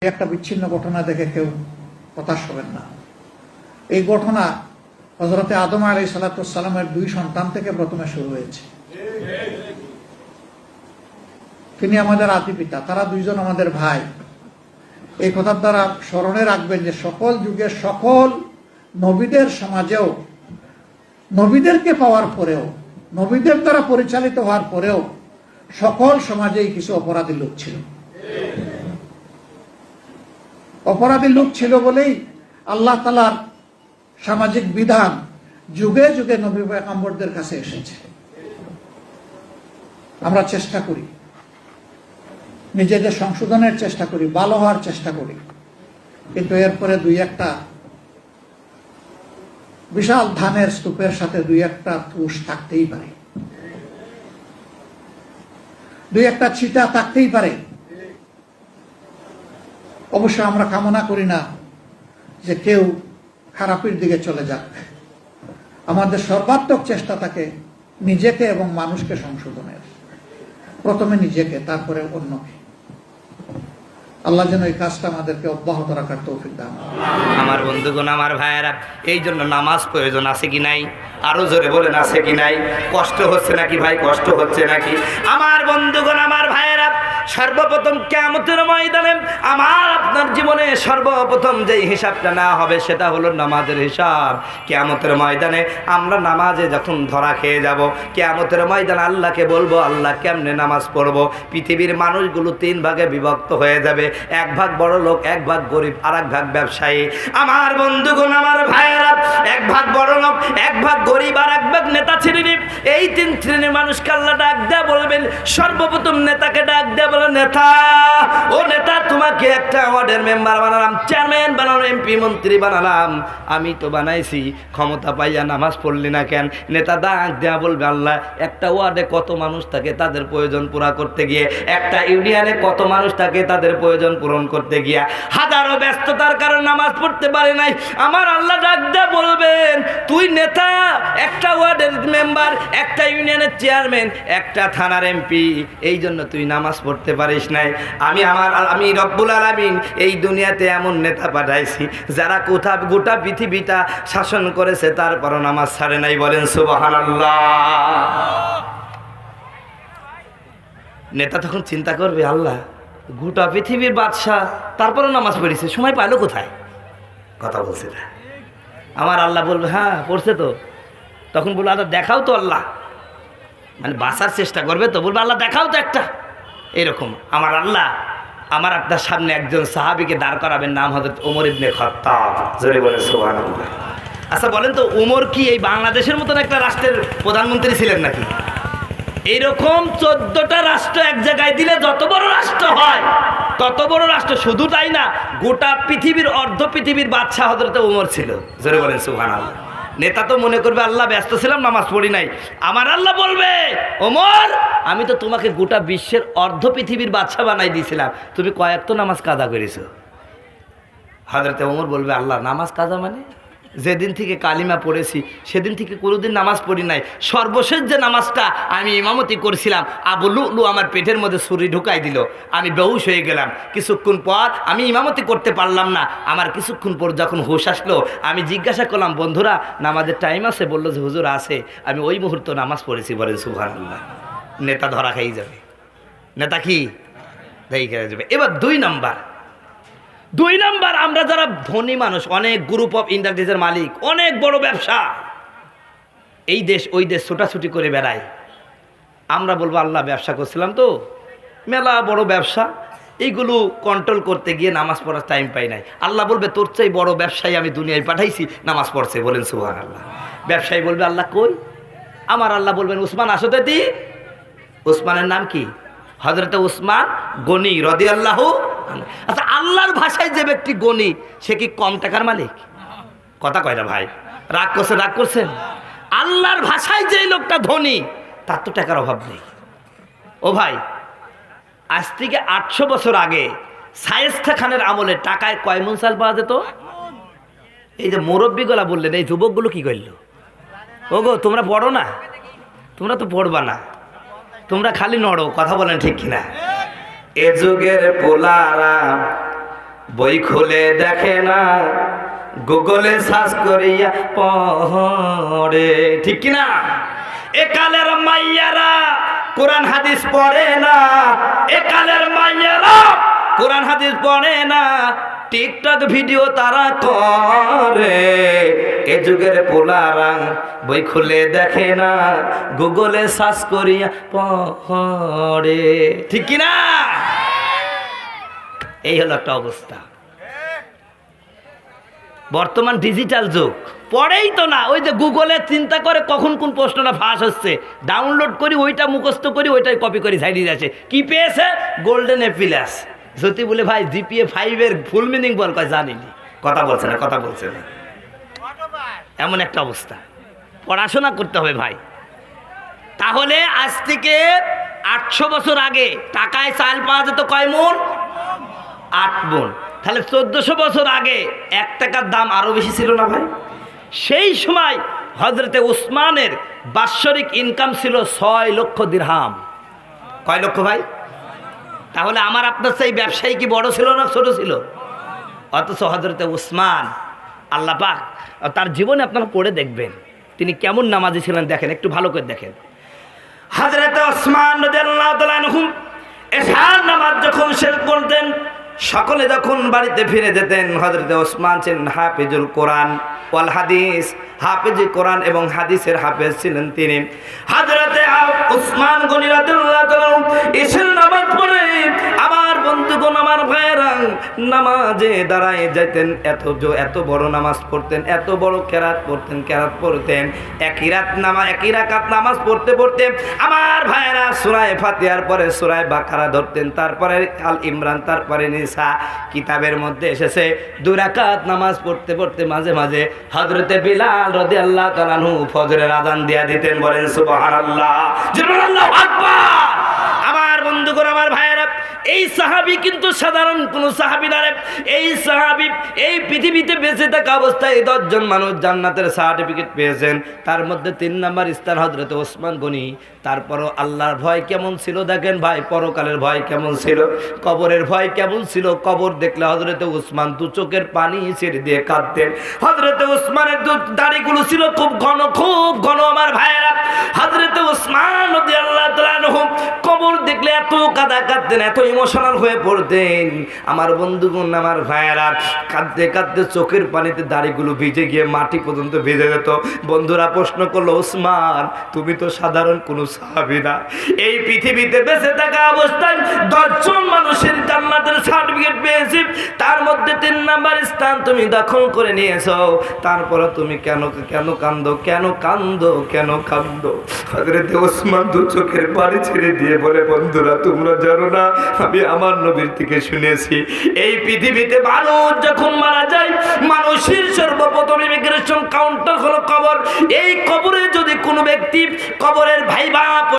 একটা বিচ্ছিন্ন ঘটনা দেখে কেউ হতাশ হবেন না। এই ঘটনা হযরতে আদম আলাইহিস সালামের দুই সন্তান থেকে প্রথমে শুরু হয়েছে। তিনি আমাদের আদি পিতা, তারা দুইজন আমাদের ভাই। এই কথার দ্বারা স্মরণে রাখবেন যে সকল যুগের সকল নবীদের সমাজেও, নবীদেরকে পাওয়ার পরেও, নবীদের দ্বারা পরিচালিত হওয়ার পরেও সকল সমাজেই কিছু অপরাধী লোক ছিল। অপরাধী লোক ছিল বলেই আল্লাহ তাআলার সামাজিক বিধান যুগে যুগে নবী পয়গম্বরদের কাছে এসেছে। আমরা চেষ্টা করি, নিজেদের সংশোধনের চেষ্টা করি, ভালো হওয়ার চেষ্টা করি, কিন্তু এরপরে দুই একটা বিশাল ধানের স্তূপের সাথে দুই একটা তুষ থাকতেই পারে, দুই একটা ছিটা থাকতেই পারে। অবশ্য আমরা কামনা করি না যে কেউ খারাপের দিকে চলে যাক। আমাদের সর্বাত্মক চেষ্টা থাকে নিজেকে এবং মানুষকে সংশোধনের, প্রথমে নিজেকে, তারপরে অন্যকে। আল্লাহ যেন এই কাজটা আমাদেরকে অব্যাহত রাখার তৌফিক দান। আমার বন্ধুগণ, আমার ভাইয়েরা, এই জন্য নামাজ প্রয়োজন আছে কি নাই? আরো জোরে বলেন, আছে কি নাই? কষ্ট হচ্ছে নাকি ভাই? কষ্ট হচ্ছে নাকি? আমার বন্ধুগণ, আমার ভাইয়েরা, সর্বপ্রথম কিয়ামতের ময়দানে আমার আপনার জীবনে সর্বপ্রথম যেই হিসাবটা না হবে সেটা হলো নামাজের হিসাব। কিয়ামতের ময়দানে আমরা নামাজে যখন ধরা খেয়ে যাব, কিয়ামতের ময়দানে আল্লাহকে বলবো, আল্লাহ কেমনে নামাজ পড়বো? পৃথিবীর মানুষগুলো তিন ভাগে বিভক্ত হয়ে যাবে, এক ভাগ বড় লোক, এক ভাগ গরিব, আর এক ভাগ ব্যবসায়ী। আমার বন্ধুগণ, আমার ভাইয়েরা, এক ভাগ বড় লোক, এক ভাগ গরিব, আর এক ভাগ নেতা শ্রেণী। এই তিন শ্রেণীর মানুষকে আল্লাহ ডাক দেয়া বলবেন। সর্বপ্রথম নেতাকে ডাক দেয়া বলে, নেতা, ও নেতা, তোমাকে একটা ওয়ার্ডের মেম্বার বানালাম, চেয়ারম্যান বানালাম, এমপি মন্ত্রী বানালাম, আমি তো বানাইছি, ক্ষমতা পাইয়া নামাজ পড়লি না কেন? নেতা ডাক দেয়া বলবে, আল্লাহ, একটা ওয়ার্ডে কত মানুষ থাকে তাদের প্রয়োজন পুরা করতে গিয়ে, একটা ইউনিয়নে কত মানুষ থাকে তাদের প্রয়োজন পূরণ করতে গিয়া হাজারো ব্যস্ততার কারণে নামাজ পড়তে পারে নাই। আমার আল্লাহ ডাক দেয়া বলবেন, তুই নেতা, একটা ওয়ার্ডের মেম্বার, একটা ইউনিয়নের চেয়ারম্যান, একটা থানার এমপি, এই জন্য তুই নামাজ পড়তে পারিস নাই। আমি রব্বুল আলামিন এই দুনিয়াতে এমন নেতা পাঠাইছি যারা গোটা পৃথিবীটা শাসন করেছে, তারপরও নামাজ ছাড়ে নাই। বলেন সুবহানাল্লাহ। নেতা তখন চিন্তা করবে, আল্লাহ, গোটা পৃথিবীর বাদশাহ, তারপরও নামাজ পড়েছে, সময় পাইলো কোথায়? কথা বলছে না। আমার আল্লাহ বলবে, হ্যাঁ পড়ছে তো। তখন বলবো, আল্লাহ দেখাও তো। আল্লাহ মানে বাঁচার চেষ্টা করবে তো, বলবো, আল্লাহ দেখাও তো একটা। এরকম আমার আল্লাহ আমার আপনার সামনে একজন সাহাবীকে দাঁড় করাবেন, নাম হযরত ওমর ইবনে খাত্তাব। জোরে বলেন সুবহানাল্লাহ। আচ্ছা বলেন তো, ওমর কি এই বাংলাদেশের মতন একটা রাষ্ট্রের প্রধানমন্ত্রী ছিলেন নাকি? এইরকম 14টা রাষ্ট্র এক জায়গায় দিলে যত বড় রাষ্ট্র হয়, তত বড় রাষ্ট্র। শুধু তাই না, গোটা পৃথিবীর, অর্ধ পৃথিবীর বাদশাহ হযরত ওমর ছিল। জোরে বলেন সুবহানাল্লাহ। নেতা তো মনে করবে, আল্লাহ ব্যস্ত ছিলাম, নামাজ পড়ি নাই। আমার আল্লাহ বলবে, ওমর, আমি তো তোমাকে গোটা বিশ্বের অর্ধ পৃথিবীর বাদশাহ বানাই দিয়েছিলাম, তুমি কয়েক তো নামাজ কাজা করেছো। হযরত ওমর বলবে, আল্লাহ, নামাজ কাজা মানে? যেদিন থেকে কালিমা পড়েছি সেদিন থেকে কোনোদিন নামাজ পড়ি নাই। সর্বশেষ যে নামাজটা আমি ইমামতি করছিলাম, আবু লুলু আমার পেটের মধ্যে ছুরি ঢুকাই দিল, আমি বেহুশ হয়ে গেলাম। কিছুক্ষণ পর আমি ইমামতি করতে পারলাম না। আমার কিছুক্ষণ পর যখন হুঁশ আসলো, আমি জিজ্ঞাসা করলাম, বন্ধুরা, নামাজের টাইম আছে? বললো যে, হুজুর আছে। আমি ওই মুহূর্তে নামাজ পড়েছি। বলেন সুবহানাল্লাহ। নেতা ধরা খাই যাবে। নেতা কি দেই খেয়ে যাবে। এবার দুই নাম্বার, আমরা যারা ধনী মানুষ, অনেক গ্রুপ অফ ইন্ডাস্ট্রিজের মালিক, অনেক বড় ব্যবসা, এই দেশ ওই দেশ ছোটাছুটি করে বেড়াই। আমরা বলবো, আল্লাহ, ব্যবসা করছিলাম তো, মেলা বড় ব্যবসা, এইগুলো কন্ট্রোল করতে গিয়ে নামাজ পড়ার টাইম পাই নাই। আল্লাহ বলবে, তোর চাই বড় ব্যবসায়ী আমি দুনিয়ায় পাঠাইছি, নামাজ পড়ছে। বলেন সুবহানাল্লাহ। ব্যবসায়ী বলবে, আল্লাহ কই? আমার আল্লাহ বলবেন, উসমান আসতে দি। উসমানের নাম কি? হযরত উসমান গনি রাদিয়াল্লাহু। আচ্ছা, আল্লাহর ভাষায় যে ব্যক্তি গনি, সে কি কম টাকার মালিক? কথা কয় না ভাই, রাগ করছেন? আল্লাহর ভাষায় যে লোকটা ধনী, তার তো টাকার অভাব নেই। ও ভাই, আজ থেকে 800 বছর আগে শায়েস্তা খানের আমলে টাকায় কয় মণ চাল পাওয়া যেত? এই যে মুরব্বীগুলা বললেন, এই যুবকগুলো কি করলো? ওগো, তোমরা পড়ো না? তোমরা তো পড়বা না, তোমরা খালি নড়ো। কথা বলেন ঠিক কিনা? এ যুগের পোলারা বই খুলে দেখে না, গুগলে সার্চ করিয়া পড়ে, ঠিক কিনা? একালের মাইয়ারা কোরআন হাদিস পড়ে না, একালের মাইয়ারা কোরআন হাদিস পড়ে না, টিকটক ভিডিও তারা করে। এ যুগের পোলারা বই খুলে দেখে না, গুগলে সার্চ করিয়া পড়ে, ঠিক কিনা? এই হলো একটা অবস্থা। বর্তমান ডিজিটাল যুগ, পড়েই তো না, ওই যে গুগলে চিন্তা করে কখন কোন প্রশ্নটা ফাঁস হচ্ছে, ডাউনলোড করি, ওইটা মুখস্থ করি, ওইটাই কপি করি, সাইডে যাচ্ছে। কি পেয়েছে? গোল্ডেন এপিলাস। যদি বলে ভাই জিপিএ 5-এর ফুল মিনিং বল, কয় জানিনি। কথা বলছে না, কথা বলছে না, এমন একটা অবস্থা। পড়াশোনা করতে হবে ভাই। তাহলে আজ থেকে 800 বছর আগে টাকায় চাল পাওয়া যেত কয় মণ? 8 মণ। তাহলে 1400 বছর আগে 1 টাকার দাম আরো বেশি ছিল না ভাই? সেই সময় হযরতে উসমানের বাৎসরিক ইনকাম ছিল 6 লক্ষ দিরহাম। কয় লক্ষ ভাই? তাহলে আমার আপনার সেই ব্যবসায়ী কি বড় ছিল না ছোট ছিল? অথচ হযরতে উসমান, আল্লাহ পাক তার জীবনে আপনারা পড়ে দেখবেন তিনি কেমন নামাজি ছিলেন। দেখেন, একটু ভালো করে দেখেন। হযরতে উসমান রাদিয়াল্লাহু তাআলা আনহু এশার নামাজ যখন শেষ করতেন, সকলে যখন বাড়িতে ফিরে যেতেন, হযরতে ওসমান ছিলেন হাফিজুল কোরআন ওয়াল হাদিস, হাফিজ কোরআন এবং হাদিসের হাফেজ ছিলেন তিনি। হযরতে ওসমান গনি রাদিয়াল্লাহু তাআলা এশার নামাজ পড়ে আমার বন্ধুগণ, আমার ভাইয়েরা, নামাজে দাঁড়ায় যাইতেন। এত বড় নামাজ পড়তেন, এত বড় কেরাত পড়তেন। একই রাকাত নামাজ পড়তে পড়তে আমার ভাইয়েরা সূরা ফাতিহার পরে সূরা বাকারা ধরতেন, তারপরে আল ইমরান, তারপরে নিসা। কিতাবের মধ্যে এসেছে 2 রাকাত নামাজ পড়তে পড়তে মাঝে মাঝে হযরতে বিলাল রাদিয়াল্লাহু তাআলা আনহু ফজরের আযান দিয়া দিতেন। বলেন সুবহানাল্লাহ, আল্লাহু আকবার। আমার বন্ধুগণ, আমার ভাইয়েরা, এই সাহাবী কিন্তু সাধারণ কোন সাহাবী না। এই সাহাবী এই পৃথিবীতে বেঁচে থাকা অবস্থায় 10 জন মানুষ জান্নাতের সার্টিফিকেট পেয়েছেন। তার মধ্যে 3 নাম্বার স্থান হযরত ওসমান গনি। তারপরও আল্লাহর ভয় কেমন ছিল দেখেন ভাই, পরকালের ভয় কেমন ছিল, কবরের ভয় কেমন ছিল। কবর দেখলে হযরত ওসমান 2 চোখের পানি ছেড়ে দিয়ে কাঁদতেন। হযরত ওসমানের দাড়িগুলো ছিল খুব ঘন। আমার ভাইয়েরা, হযরত ওসমান রাদিয়াল্লাহু তাআলা আনহু কবর দেখলে এত কাঁদতেন, এত ইমোশনাল হয়ে পড়তেন। আমার বন্ধুগণ, আমার ভাইয়েরা, কাঁদতে কাঁদতে চোখের পানিতে দাড়িগুলো ভিজে গিয়ে মাটি পর্যন্ত ভিজে যেত। বন্ধুরা প্রশ্ন করলো, ওসমান তুমি তো সাধারণ কোনো সাহাবী না, এই পৃথিবীতে বেঁচে থাকা অবস্থায় 10 জন মানুষের জান্নাতের সার্টিফিকেট পেয়েছি, তার মধ্যে 3 নাম্বার স্থান তুমি দখল করে নিয়েছো, তারপরে তুমি কেন কান্দো? হযরত ওসমান 2 চোখের পানি ছেড়ে দিয়ে বলে, বন্ধুরা তোমরা জানো না, আমি আমার নবীর থেকে শুনেছি এই পৃথিবীতে মানুষ যখন মারা যায়, মানুষের সর্বপ্রথম ইমিগ্রেশন কাউন্টার হলো কবর। এই কবরে যদি কোনো ব্যক্তি কবরের ভাইবা